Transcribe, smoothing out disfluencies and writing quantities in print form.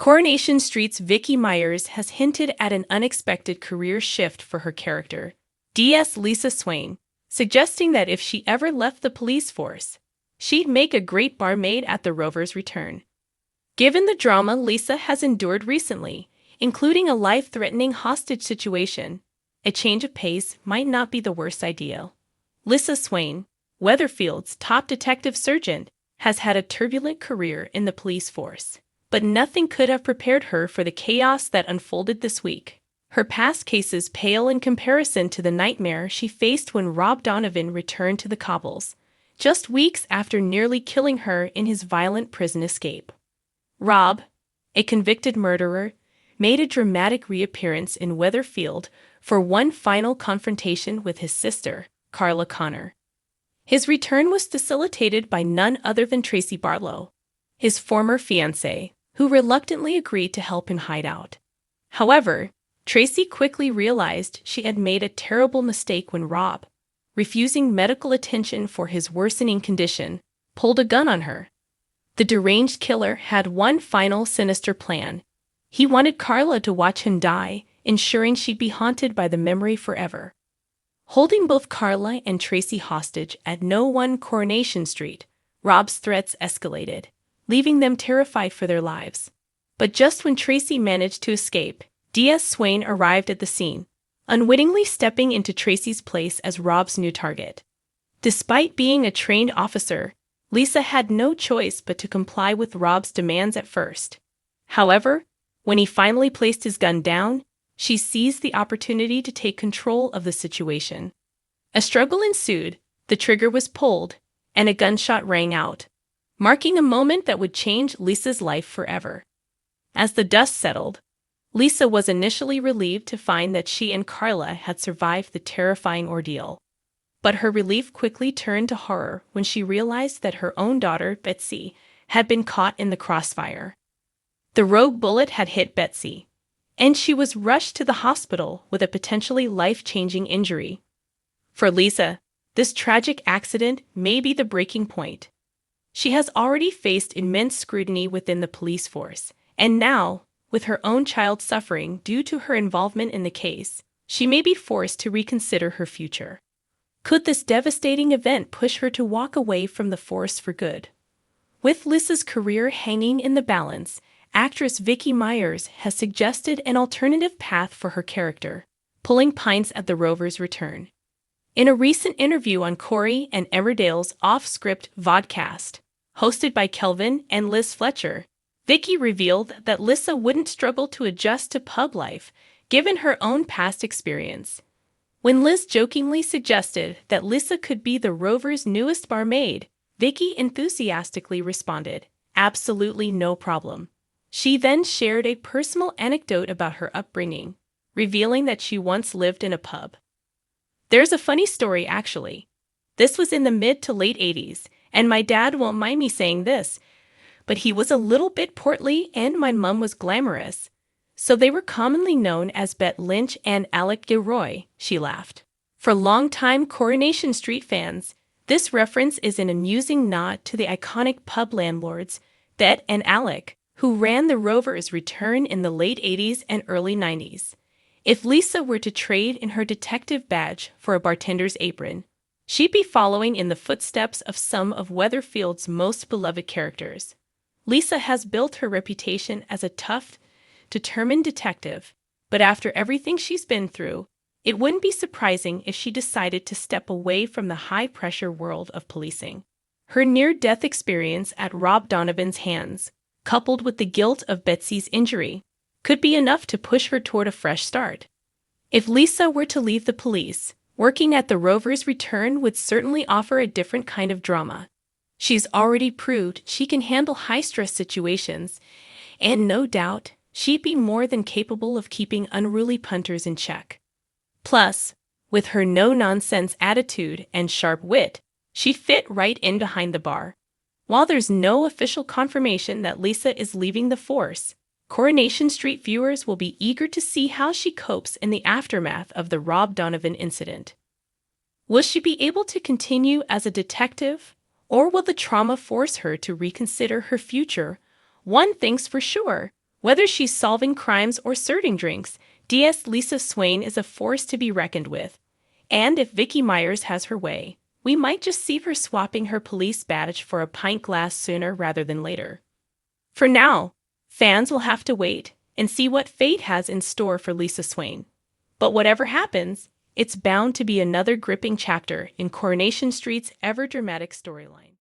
Coronation Street's Vicky Myers has hinted at an unexpected career shift for her character, DS Lisa Swain, suggesting that if she ever left the police force, she'd make a great barmaid at the Rover's return. Given the drama Lisa has endured recently, including a life-threatening hostage situation, a change of pace might not be the worst idea. Lisa Swain, Weatherfield's top detective sergeant, has had a turbulent career in the police force, but nothing could have prepared her for the chaos that unfolded this week. Her past cases pale in comparison to the nightmare she faced when Rob Donovan returned to the cobbles, just weeks after nearly killing her in his violent prison escape. Rob, a convicted murderer, made a dramatic reappearance in Weatherfield for one final confrontation with his sister, Carla Connor. His return was facilitated by none other than Tracy Barlow, his former fiancée, who reluctantly agreed to help him hide out. However, Tracy quickly realized she had made a terrible mistake when Rob, refusing medical attention for his worsening condition, pulled a gun on her. The deranged killer had one final sinister plan. He wanted Carla to watch him die, ensuring she'd be haunted by the memory forever. Holding both Carla and Tracy hostage at No. 1 Coronation Street, Rob's threats escalated, leaving them terrified for their lives. But just when Tracy managed to escape, DS Swain arrived at the scene, unwittingly stepping into Tracy's place as Rob's new target. Despite being a trained officer, Lisa had no choice but to comply with Rob's demands at first. However, when he finally placed his gun down, she seized the opportunity to take control of the situation. A struggle ensued, the trigger was pulled, and a gunshot rang out, marking a moment that would change Lisa's life forever. As the dust settled, Lisa was initially relieved to find that she and Carla had survived the terrifying ordeal. But her relief quickly turned to horror when she realized that her own daughter, Betsy, had been caught in the crossfire. The rogue bullet had hit Betsy, and she was rushed to the hospital with a potentially life-changing injury. For Lisa, this tragic accident may be the breaking point. She has already faced immense scrutiny within the police force, and now, with her own child suffering due to her involvement in the case, she may be forced to reconsider her future. Could this devastating event push her to walk away from the force for good? With Lisa's career hanging in the balance, actress Vicky Myers has suggested an alternative path for her character, pulling pints at the Rover's return. In a recent interview on Corey and Emmerdale's off-script vodcast, hosted by Kelvin and Liz Fletcher, Vicky revealed that Lisa wouldn't struggle to adjust to pub life, given her own past experience. When Liz jokingly suggested that Lisa could be the Rover's newest barmaid, Vicky enthusiastically responded, "Absolutely no problem." She then shared a personal anecdote about her upbringing, revealing that she once lived in a pub. "There's a funny story, actually. This was in the mid to late 80s, and my dad won't mind me saying this, but he was a little bit portly and my mum was glamorous. So they were commonly known as Bet Lynch and Alec Gilroy," she laughed. For longtime Coronation Street fans, this reference is an amusing nod to the iconic pub landlords, Bet and Alec, who ran the Rover's return in the late 80s and early 90s. If Lisa were to trade in her detective badge for a bartender's apron, she'd be following in the footsteps of some of Weatherfield's most beloved characters. Lisa has built her reputation as a tough, determined detective, but after everything she's been through, it wouldn't be surprising if she decided to step away from the high-pressure world of policing. Her near-death experience at Rob Donovan's hands, coupled with the guilt of Betsy's injury, could be enough to push her toward a fresh start. If Lisa were to leave the police, working at the Rover's return would certainly offer a different kind of drama. She's already proved she can handle high-stress situations, and no doubt, she'd be more than capable of keeping unruly punters in check. Plus, with her no-nonsense attitude and sharp wit, she'd fit right in behind the bar. While there's no official confirmation that Lisa is leaving the force, Coronation Street viewers will be eager to see how she copes in the aftermath of the Rob Donovan incident. Will she be able to continue as a detective, or will the trauma force her to reconsider her future? One thing's for sure, Whether she's solving crimes or serving drinks, DS Lisa Swain is a force to be reckoned with. And if Vicky Myers has her way, we might just see her swapping her police badge for a pint glass sooner rather than later. For now, fans will have to wait and see what fate has in store for Lisa Swain. But whatever happens, it's bound to be another gripping chapter in Coronation Street's ever-dramatic storyline.